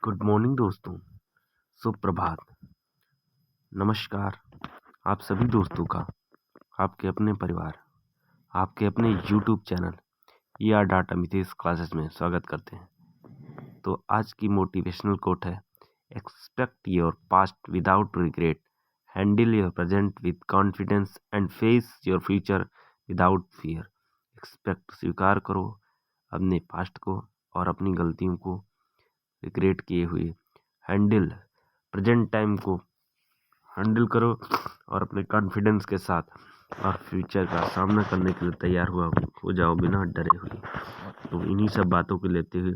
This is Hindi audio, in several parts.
गुड मॉर्निंग दोस्तों, सुप्रभात, नमस्कार। आप सभी दोस्तों का आपके अपने परिवार, आपके अपने यूट्यूब चैनल या डाटा मितेश क्लासेस में स्वागत करते हैं। तो आज की मोटिवेशनल कोट है, expect your past without regret, handle your present with confidence and face your future without fear. Expect स्वीकार करो अपने पास्ट को और अपनी गलतियों को रिग्रेट किए हुए, हैंडल प्रेजेंट टाइम को हैंडल करो और अपने कॉन्फिडेंस के साथ और फ्यूचर का सामना करने के लिए तैयार हो जाओ बिना डरे हुए। तो इन्हीं सब बातों को लेते हुए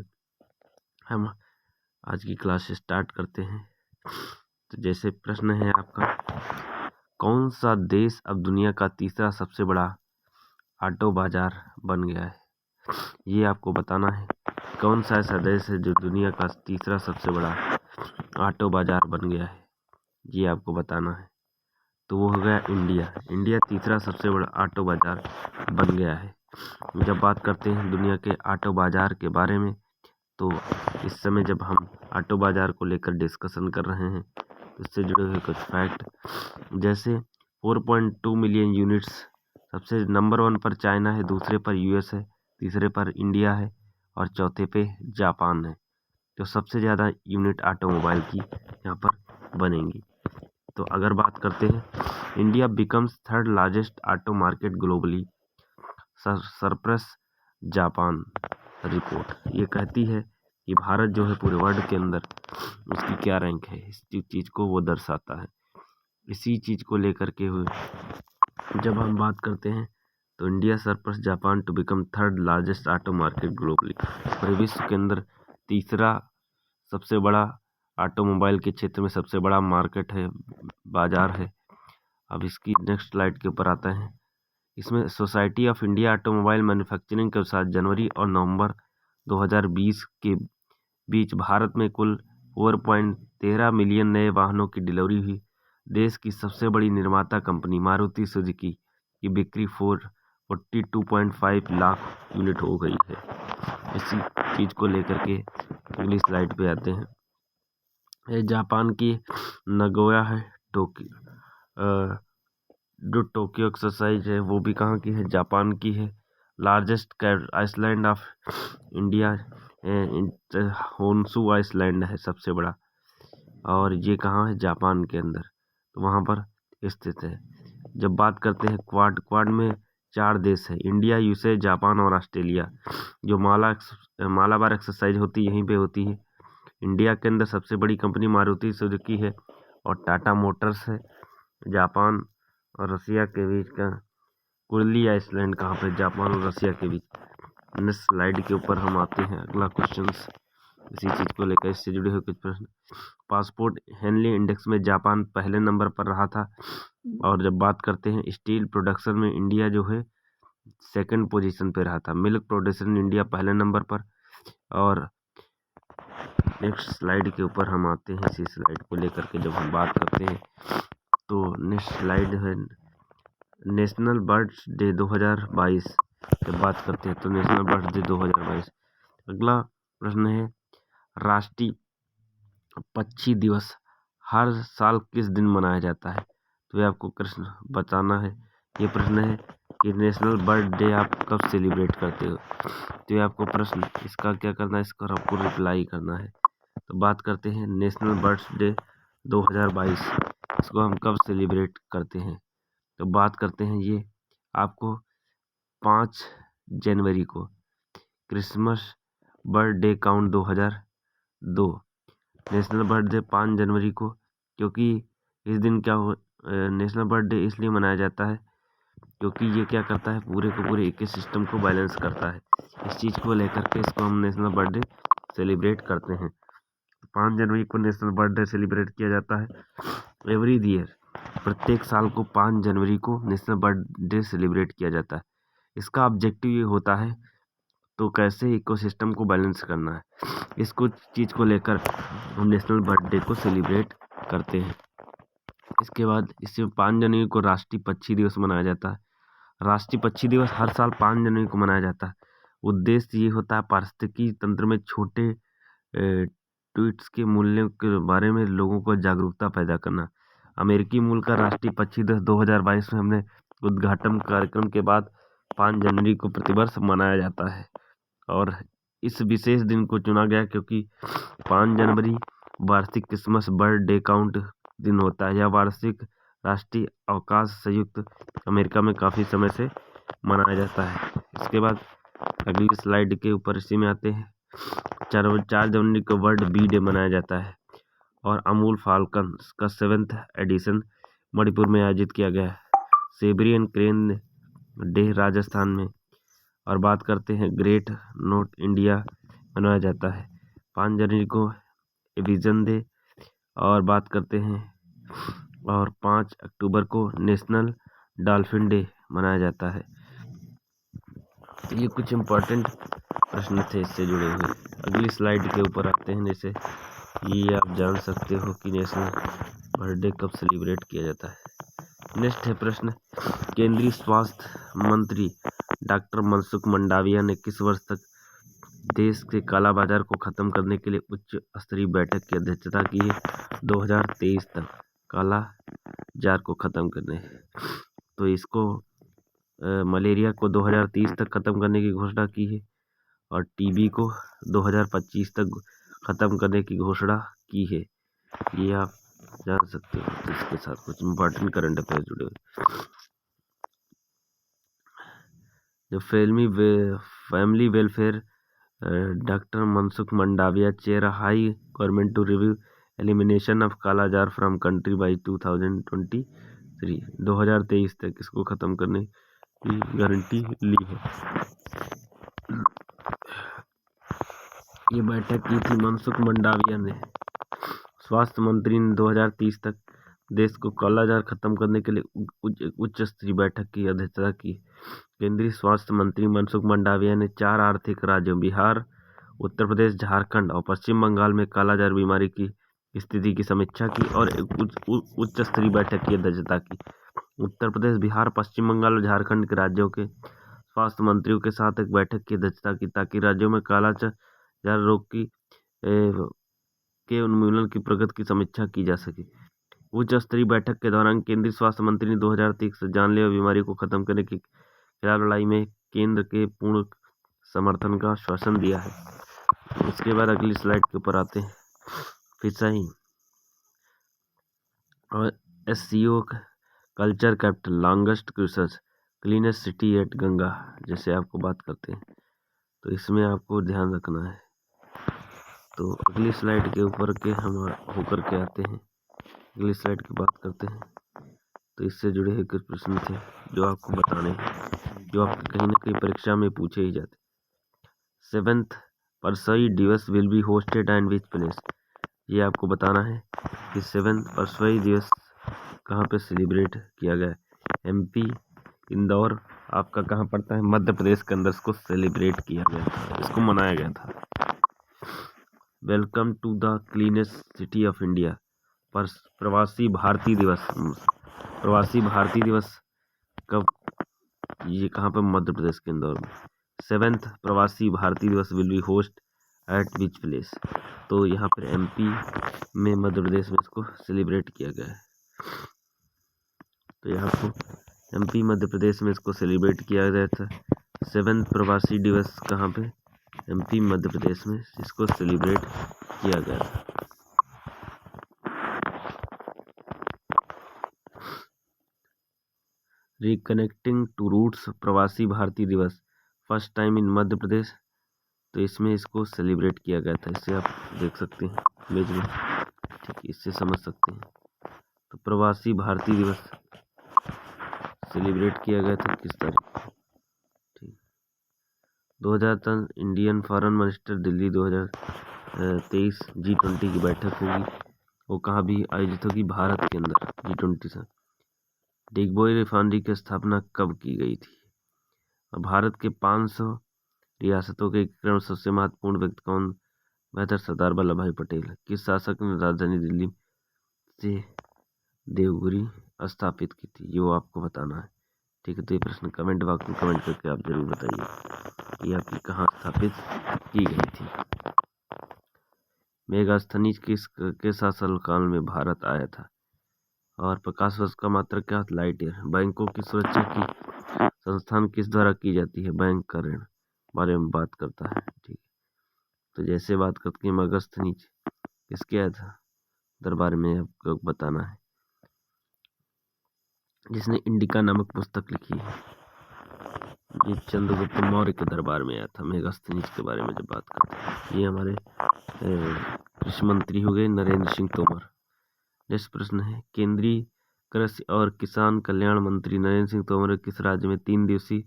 हम आज की क्लास स्टार्ट करते हैं। तो जैसे प्रश्न है आपका, कौन सा देश अब दुनिया का तीसरा सबसे बड़ा ऑटो बाजार बन गया है? ये आपको बताना है। कौन सा ऐसा देश है जो दुनिया का तीसरा सबसे बड़ा ऑटो बाजार बन गया है, ये आपको बताना है। तो वो हो गया इंडिया। इंडिया तीसरा सबसे बड़ा ऑटो बाजार बन गया है। जब बात करते हैं दुनिया के ऑटो बाजार के बारे में, तो इस समय जब हम ऑटो बाजार को लेकर डिस्कशन कर रहे हैं तो इससे जुड़े हुए कुछ फैक्ट, जैसे 4.2 मिलियन यूनिट्स। सबसे नंबर 1 पर चाइना है, दूसरे पर यूएस है, तीसरे पर इंडिया है और चौथे पे जापान है। तो सबसे ज़्यादा यूनिट ऑटोमोबाइल की यहाँ पर बनेंगी। तो अगर बात करते हैं, India becomes third largest auto market globally, surplus Japan. Report ये कहती है कि भारत जो है पूरे वर्ल्ड के अंदर उसकी क्या रैंक है, इस चीज़ को वो दर्शाता है। इसी चीज़ को लेकर के हुए जब हम बात करते हैं तो India surplus Japan to become third largest auto market globally, पूरे विश्व के अंदर तीसरा सबसे बड़ा ऑटोमोबाइल के क्षेत्र में सबसे बड़ा मार्केट है, बाजार है। अब इसकी नेक्स्ट स्लाइड के ऊपर आता है। इसमें society of India automobile manufacturing के अनुसार जनवरी और नवंबर 2020 के बीच भारत में कुल 4.13 मिलियन नए वाहनों की डिलीवरी हुई। देश की सबसे बड़ी निर्माता कंपनी मारुति सुजुकी की बिक्री 42.5 लाख यूनिट हो गई है। इसी चीज़ को लेकर के अगली स्लाइड पे आते हैं। ये जापान की नगोया है, जो टोक्यो एक्सरसाइज है वो भी कहाँ की है, जापान की है। Largest island of India Honshu island है सबसे बड़ा, और ये कहाँ है, जापान के अंदर, तो वहाँ पर स्थित है। जब बात करते हैं क्वाड में 4 देश है, इंडिया, यूएसए, जापान और ऑस्ट्रेलिया। जो मालाबार एक्सरसाइज होती है यहीं पे होती है। इंडिया के अंदर सबसे बड़ी कंपनी मारुति सुजुकी है और टाटा मोटर्स है। जापान और रसिया के बीच का कुर्ली आइसलैंड कहाँ पे, जापान और रसिया के बीच। नेक्स्ट स्लाइड के ऊपर हम आते हैं, अगला क्वेश्चन इसी चीज़ को लेकर इससे जुड़े हुए कुछ प्रश्न। पासपोर्ट हैंडलिंग इंडेक्स में जापान पहले नंबर पर रहा था। और जब बात करते हैं स्टील प्रोडक्शन में, इंडिया जो है सेकंड पोजीशन पे रहा था। मिल्क प्रोडक्शन इंडिया पहले नंबर पर। और नेक्स्ट स्लाइड के ऊपर हम आते हैं, इसी स्लाइड को लेकर के जब हम बात करते हैं तो नेक्स्ट स्लाइड है नेशनल बर्ड्स डे 2022। जब बात करते हैं तो नेशनल बर्ड्स डे 2022। अगला प्रश्न है, राष्ट्रीय पक्षी दिवस हर साल किस दिन मनाया जाता है? तो ये आपको प्रश्न बताना है। ये प्रश्न है कि नेशनल बर्ड डे आप कब सेलिब्रेट करते हो? तो ये आपको प्रश्न, इसका क्या करना है, इसका आपको रिप्लाई करना है। तो बात करते हैं नेशनल बर्ड्स डे 2022, इसको हम कब सेलिब्रेट करते हैं? तो बात करते हैं ये आपको 5 जनवरी को, Christmas bird day count 2002। National bird day 5 जनवरी को, क्योंकि इस दिन क्या हो, नेशनल बर्ड डे इसलिए मनाया जाता है क्योंकि ये क्या करता है, पूरे के पूरे इकोसिस्टम को बैलेंस करता है। इस चीज़ को लेकर के इसको हम नेशनल बर्ड डे सेलिब्रेट करते हैं। 5 जनवरी को नेशनल बर्ड डे सेलिब्रेट किया जाता है। एवरी ईयर, प्रत्येक साल को 5 जनवरी को नेशनल बर्ड डे सेलिब्रेट किया जाता है। इसका ऑब्जेक्टिव ये होता है तो कैसे इकोसिस्टम को बैलेंस करना है, इसको चीज़ को लेकर हम नेशनल बर्ड डे को सेलिब्रेट करते हैं। इसके बाद इससे 5 जनवरी को राष्ट्रीय पक्षी दिवस मनाया जाता है। राष्ट्रीय पक्षी दिवस हर साल 5 जनवरी को मनाया जाता है। उद्देश्य ये होता है पारिस्थितिकी तंत्र में छोटे ट्वीट्स के मूल्यों के बारे में लोगों को जागरूकता पैदा करना। अमेरिकी मूल का राष्ट्रीय पक्षी दिवस 2022 में हमने उद्घाटन कार्यक्रम के बाद 5 जनवरी को प्रतिवर्ष मनाया जाता है और इस विशेष दिन को चुना गया क्योंकि 5 जनवरी वार्षिक क्रिसमस बर्ड डे काउंट दिन होता है। यह वार्षिक राष्ट्रीय अवकाश संयुक्त अमेरिका में काफ़ी समय से मनाया जाता है। इसके बाद अगली स्लाइड के ऊपर इसी में आते हैं। 4 जनवरी को वर्ल्ड बी डे मनाया जाता है और अमूल फाल्कन का 7th एडिशन मणिपुर में आयोजित किया गया है। सेब्रियन क्रेन डे राजस्थान में। और बात करते हैं ग्रेट नोट इंडिया मनाया जाता है 5 जनवरी को विजन डे। और बात करते हैं और 5 अक्टूबर को नेशनल डॉल्फिन डे मनाया जाता है। तो ये कुछ इम्पोर्टेंट प्रश्न थे इससे जुड़े हुए। अगली स्लाइड के ऊपर आते हैं। जैसे ये आप जान सकते हो कि नेशनल बर्ड डे कब सेलिब्रेट किया जाता है। नेक्स्ट है प्रश्न, केंद्रीय स्वास्थ्य मंत्री डॉक्टर मनसुख मंडाविया ने किस वर्ष तक देश के काला बाजार को खत्म करने के लिए उच्च स्तरीय बैठक की अध्यक्षता की है? 2023 तक काला जार को खत्म करने। तो इसको मलेरिया को 2030 तक खत्म करने की घोषणा की है और टीबी को 2025 तक खत्म करने की घोषणा की है। ये आप जान सकते हो। इसके साथ कुछ इम्पोर्टेंट करंट अफेयर जुड़े हुए। जो family welfare doctor Mansukh Mandaviya chair high government to review elimination of kala azar from country by 2023। 2023 तक इसको खत्म करने की गारंटी ली है। ये बैठक की थी मनसुख मंडाविया ने। स्वास्थ्य मंत्री ने 2030 तक देश को काला जार खत्म करने के लिए उच्च स्तरीय बैठक की अध्यक्षता की। केंद्रीय स्वास्थ्य मंत्री मनसुख मंडाविया ने 4 आर्थिक राज्यों बिहार, उत्तर प्रदेश, झारखंड और पश्चिम बंगाल में कालाजार बीमारी की स्थिति की समीक्षा की और एक उच्च स्तरीय बैठक की अध्यक्षता की। उत्तर प्रदेश, बिहार, पश्चिम बंगाल और झारखंड के राज्यों के स्वास्थ्य मंत्रियों के साथ एक बैठक की अध्यक्षता की ताकि राज्यों में कालाजार रोग के उन्मूलन की प्रगति की समीक्षा की जा सके। उच्च स्तरीय बैठक के दौरान केंद्रीय स्वास्थ्य मंत्री ने 2030 से जानलेवा बीमारी को खत्म करने की खिलाफ लड़ाई में केंद्र के पूर्ण समर्थन का आश्वासन दिया है। इसके बाद अगली स्लाइड के ऊपर आते हैं। फिशाई और SCO culture capital longest cruises cleanest city at Ganga जैसे आपको बात करते हैं, तो इसमें आपको ध्यान रखना है। तो अगली स्लाइड के ऊपर के हम होकर के आते हैं। अगली स्लाइड की बात करते हैं। तो इससे जुड़े हुए कुछ प्रश्न थे जो आपको बताने हैं, जो आपके कहीं ना कहीं परीक्षा में पूछे ही जाते। 7th परसई दिवस will be hosted and which place? ये आपको बताना है कि 7th परसई दिवस कहाँ पे सेलिब्रेट किया गया है। MP इंदौर आपका कहाँ पड़ता है? मध्य प्रदेश के अंदर इसको सेलिब्रेट किया गया था, इसको मनाया गया था। Welcome to the cleanest city of India Pravasi Bharatiya दिवस। प्रवासी भारतीय दिवस कब? ये कहाँ पर? मध्य प्रदेश के इंदौर में। 7th प्रवासी भारतीय दिवस will be host eight which place? तो यहाँ पर MP में मध्य प्रदेश में इसको सेलिब्रेट किया गया है। तो यहाँ पर MP मध्य प्रदेश में इसको सेलिब्रेट किया गया था। 7th प्रवासी दिवस कहाँ पे? MP मध्य प्रदेश में इसको सेलिब्रेट किया गया था। रिकनेक्टिंग टू रूट्स प्रवासी भारतीय दिवस first time in Madhya Pradesh, तो इसमें इसको सेलिब्रेट किया गया था। इसे आप देख सकते हैं इमेज में, ठीक है, इससे समझ सकते हैं। तो प्रवासी भारतीय दिवस सेलिब्रेट किया गया था किस तारीख? ठीक, 2010 Indian foreign minister Delhi 2023 G20 की बैठक होगी, वो कहाँ भी आयोजित होगी? भारत के अंदर G20 से। डिगबोई रिफाइनरी की स्थापना कब की गई थी? और भारत के 500 रियासतों के क्रम सबसे महत्वपूर्ण व्यक्ति कौन? बेहतर सरदार वल्लभ भाई पटेल। किस शासक ने राजधानी दिल्ली से देवगिरी स्थापित की थी? ये आपको बताना है, ठीक है, तो ये प्रश्न कमेंट बॉक्स में कमेंट करके आप जरूर बताइए कि आपकी कहाँ स्थापित की गई थी। मेगास्थनीज के शासनकाल में भारत आया था। और प्रकाश वर्ष का मात्रक क्या है? Light year. बैंकों की सुरक्षा की संस्थान किस द्वारा की जाती है? बैंक का ऋण बारे में बात करता है। ठीक, तो जैसे बात करते हैं मेगास्थनीज किसके आया था दरबार में, आपको बताना है, जिसने इंडिका नामक पुस्तक लिखी है। ये चंद्रगुप्त मौर्य के दरबार में आया था। मेगास्थनीज के बारे में जब बात करते हैं, ये हमारे कृषि मंत्री हो गए नरेंद्र सिंह तोमर। नेक्स्ट प्रश्न है, केंद्रीय कृषि और किसान कल्याण मंत्री नरेंद्र सिंह तोमर ने किस राज्य में 3 दिवसीय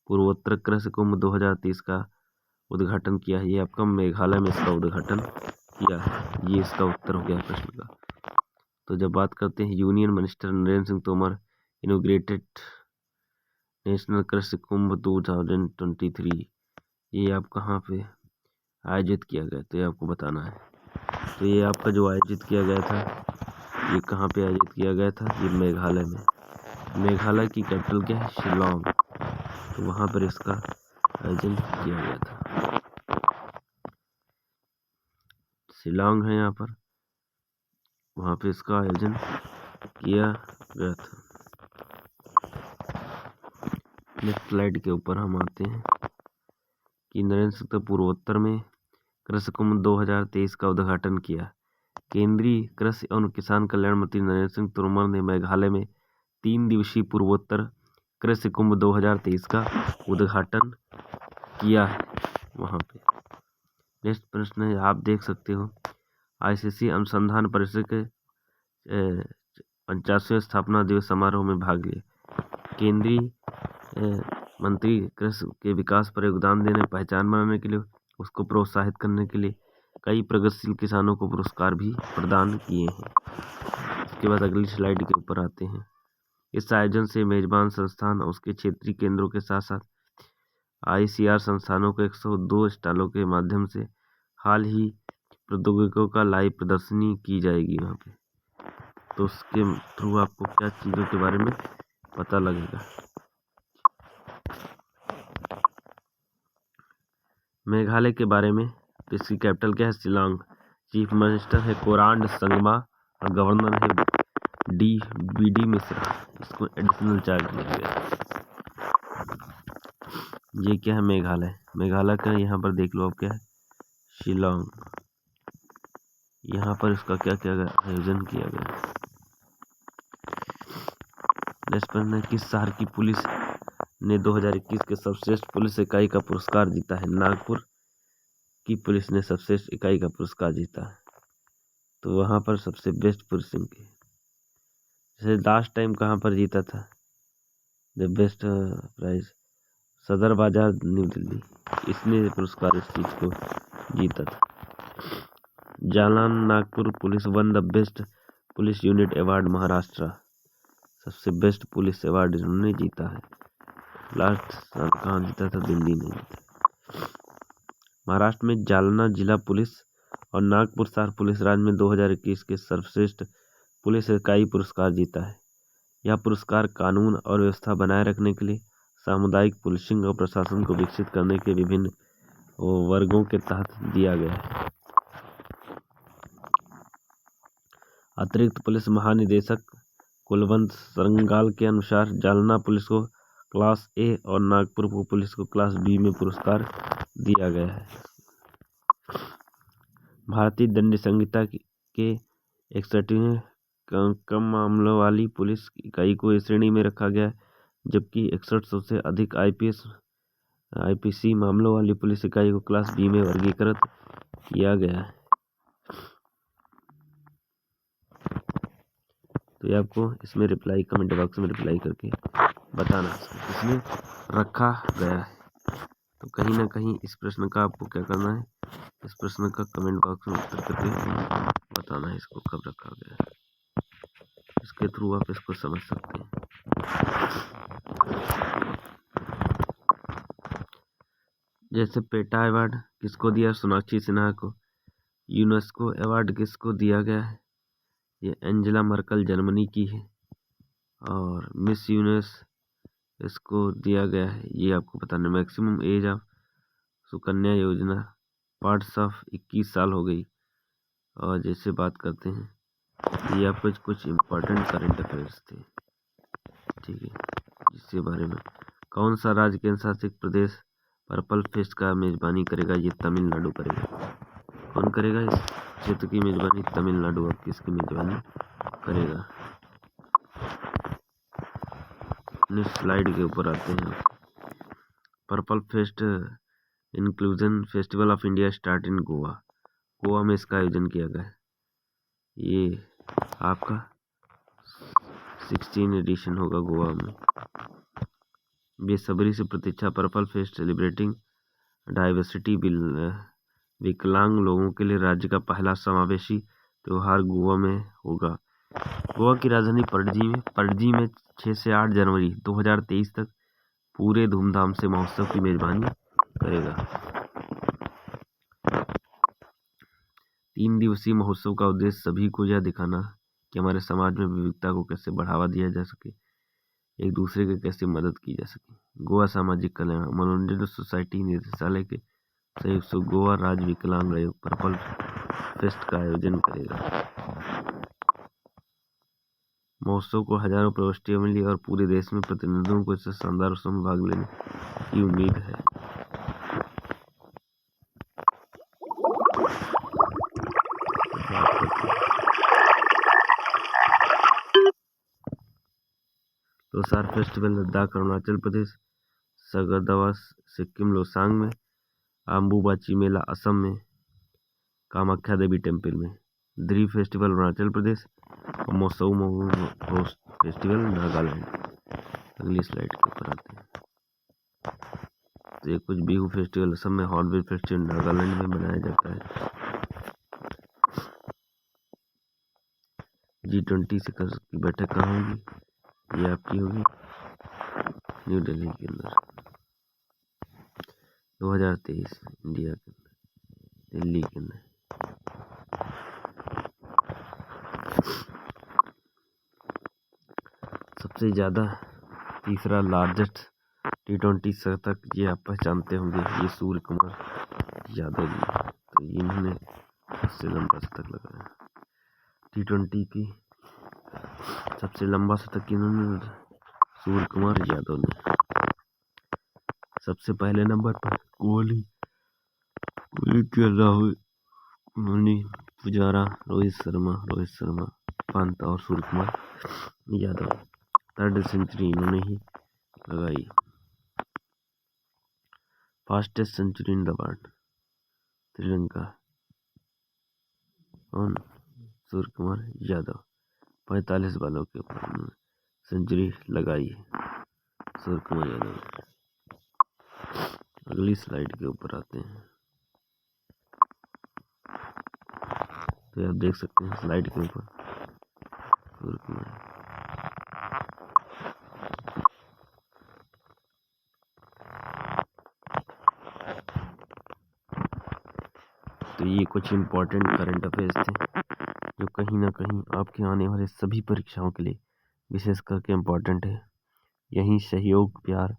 पूर्वोत्तर कृषि कुंभ 2023 का उद्घाटन किया है? ये आपका मेघालय में इसका उद्घाटन किया है। ये इसका उत्तर हो गया प्रश्न का। तो जब बात करते हैं union minister Narendra Singh Tomar inaugurated national कृषि कुंभ 2023, ये आप कहाँ पे आयोजित किया गया? तो ये आपको बताना है। तो ये आपका जो आयोजित किया गया था, ये कहाँ पे आयोजित किया गया था? ये मेघालय में। मेघालय की कैपिटल क्या है? शिलोंग। तो वहाँ पर इसका आयोजन किया गया था। शिलोंग है यहाँ पर, वहाँ पे इसका आयोजन किया गया था। नेक्स्ट स्लाइड के ऊपर हम आते हैं कि नरेंद्र सिंह पूर्वोत्तर में कृषि कुंभ 2023 का उद्घाटन किया। केंद्रीय कृषि एवं किसान कल्याण मंत्री नरेंद्र सिंह तोमर ने मेघालय में 3 दिवसीय पूर्वोत्तर कृषि कुंभ 2023 का उद्घाटन किया है वहाँ पे। नेक्स्ट प्रश्न है, आप देख सकते हो आईसीसी अनुसंधान परिषद के 50वें स्थापना दिवस समारोह में भाग लिया। केंद्रीय मंत्री कृषि के विकास पर योगदान देने, पहचान बनाने के लिए, उसको प्रोत्साहित करने के लिए कई प्रगतिशील किसानों को पुरस्कार भी प्रदान किए हैं। इसके बाद अगली स्लाइड के ऊपर आते हैं। इस आयोजन से मेजबान संस्थान और उसके क्षेत्रीय केंद्रों के साथ साथ आईसीआर संस्थानों के 102 स्टॉलों के माध्यम से हाल ही प्रौद्योगिकियों का लाइव प्रदर्शनी की जाएगी वहाँ पे। तो उसके थ्रू आपको क्या चीज़ों के बारे में पता लगेगा। मेघालय के बारे में, इसकी कैपिटल क्या है? शिलांग। चीफ मिनिस्टर है कोरांड संगमा और गवर्नर है BD मिश्रा। इसको एडिशनल चार्ज दिया गया। ये क्या है? मेघालय। मेघालय का यहाँ पर देख लो आप क्या है? शिलांग। यहाँ पर इसका क्या क्या आयोजन किया गया। नेक्स्ट प्रश्न है, किस शहर की पुलिस ने 2021 के सर्वश्रेष्ठ पुलिस इकाई का पुरस्कार जीता है? नागपुर की पुलिस ने सर्वश्रेष्ठ इकाई का पुरस्कार जीता है। तो वहाँ पर सबसे बेस्ट पुलिसिंग की, जैसे लास्ट टाइम कहाँ पर जीता था द बेस्ट प्राइज? सदर बाजार न्यू दिल्ली, इसने पुरस्कार इस चीज को जीता था। Jalan Nagpur police one the best police unit award Maharashtra, सबसे बेस्ट पुलिस अवार्ड इन्होंने जीता है। लास्ट साल कहाँ जीता था? दिल्ली ने जीता। महाराष्ट्र में जालना जिला पुलिस और नागपुर शहर पुलिस राज्य में 2021 के सर्वश्रेष्ठ पुलिस इकाई पुरस्कार जीता है। यह पुरस्कार कानून और व्यवस्था बनाए रखने के लिए सामुदायिक पुलिसिंग और प्रशासन को विकसित करने के विभिन्न वर्गों के तहत दिया गया है। अतिरिक्त पुलिस महानिदेशक कुलवंत सरंगाल के अनुसार जालना पुलिस को क्लास ए और नागपुर पुलिस को क्लास बी में पुरस्कार दिया गया है। भारतीय दंड संहिता के 61वें कम मामलों वाली पुलिस इकाई को इस श्रेणी में रखा गया है, जबकि 6100 से अधिक IPC मामलों वाली पुलिस इकाई को क्लास बी में वर्गीकृत किया गया है। तो ये आपको इसमें रिप्लाई कमेंट बॉक्स में रिप्लाई करके बताना इसमें रखा गया है। तो कहीं ना कहीं इस प्रश्न का आपको क्या करना है, इस प्रश्न का कमेंट बॉक्स में उत्तर करके बताना है इसको कब रखा गया है। इसके थ्रू आप इसको समझ सकते हैं। जैसे पेटा अवार्ड किसको दिया? सोनाक्षी सिन्हा को। यूनेस्को अवार्ड किसको दिया गया है? ये एंजेला मर्कल जर्मनी की है। और मिस यूनिवर्स इसको दिया गया है ये आपको बताना। मैक्सिमम एज ऑफ सुकन्या योजना पार्ट्स ऑफ 21 साल हो गई। और जैसे बात करते हैं ये आपको कुछ इम्पोर्टेंट करंट अफेयर्स थे, ठीक है, जिसके बारे में कौन सा राज्य केंद्र शासित प्रदेश पर्पल फेस्ट का मेजबानी करेगा? ये तमिलनाडु करेगा। कौन करेगा इस क्षेत्र की मेजबानी? तमिलनाडु। अब किसकी मेजबानी करेगा? नेक्स्ट स्लाइड के ऊपर आते हैं। Purple fest inclusion festival of India start in Goa. Goa में इसका आयोजन किया गया है। ये आपका 16 एडिशन होगा गोवा में। बेसब्री से प्रतीक्षा पर्पल फेस्ट सेलिब्रेटिंग डाइवर्सिटी। विकलांग लोगों के लिए राज्य का पहला समावेशी त्यौहार गोवा में होगा। गोवा की राजधानी पणजी में 6 से 8 जनवरी 2023 तक पूरे धूमधाम से महोत्सव की मेजबानी करेगा। 3 दिवसीय महोत्सव का उद्देश्य सभी को यह दिखाना कि हमारे समाज में विविधता को कैसे बढ़ावा दिया जा सके, एक दूसरे की कैसे मदद की जा सके। गोवा सामाजिक कल्याण मनोरंजन सोसाइटी निदेशालय के सहयोग से गोवा राज्य विकलांग आयोग पर्पल फेस्ट का आयोजन करेगा। महोत्सव को हजारों प्रविष्टियां मिली और पूरे देश में प्रतिनिधियों को इससे शानदार उत्सव में भाग लेने की उम्मीद है। लोसार फेस्टिवल लद्दाख अरुणाचल प्रदेश, सगरदवा सिक्किम लोसांग में, अम्बुबाची मेला असम में, कामाख्या देवी टेम्पल में, द्री फेस्टिवल अरुणाचल प्रदेश और मौसू फेस्टिवल नागालैंड। अगली स्लाइड के ऊपर आते हैं। तो ये कुछ बिहू फेस्टिवल असम में, हॉर्नबिल फेस्टिवल नागालैंड में मनाया जाता है। G20 शिखर की बैठक कहाँ होगी? ये आपकी होगी न्यू दिल्ली के अंदर 2023 इंडिया के अंदर, दिल्ली के अंदर। सबसे ज़्यादा तीसरा लार्जेस्ट T20 शतक ये आप पहचानते होंगे, ये सूर्य कुमार यादव जी। तो इन्होंने सबसे लंबा शतक लगाया T20 की। सबसे लंबा शतक इन्होंने सूर्य कुमार यादव ने। सबसे पहले नंबर पर कोहली के राहुल, पुजारा, रोहित शर्मा, पंत और सूर्य कुमार यादव। 3rd सेंचुरी इन्होंने ही लगाई। Fastest century in the world Sri Lanka, और सूर्य कुमार यादव 45 बालों के ऊपर सेंचुरी लगाई है सूर्य कुमार यादव। अगली स्लाइड के ऊपर आते हैं। तो आप देख सकते हैं स्लाइड के ऊपर सूर्य कुमार। तो ये कुछ इम्पोर्टेंट करंट अफेयर्स थे जो कहीं ना कहीं आपके आने वाले सभी परीक्षाओं के लिए विशेष करके इम्पोर्टेंट है। यही सहयोग, प्यार,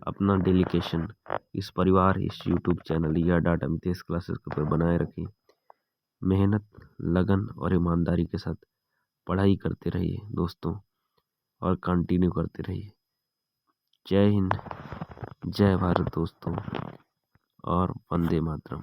अपना डेडिकेशन इस परिवार, इस यूट्यूब चैनल या डाटा मितेश क्लासेस के ऊपर बनाए रखें। मेहनत, लगन और ईमानदारी के साथ पढ़ाई करते रहिए दोस्तों, और कंटिन्यू करते रहिए। जय हिंद, जय भारत दोस्तों, और वंदे मातरम।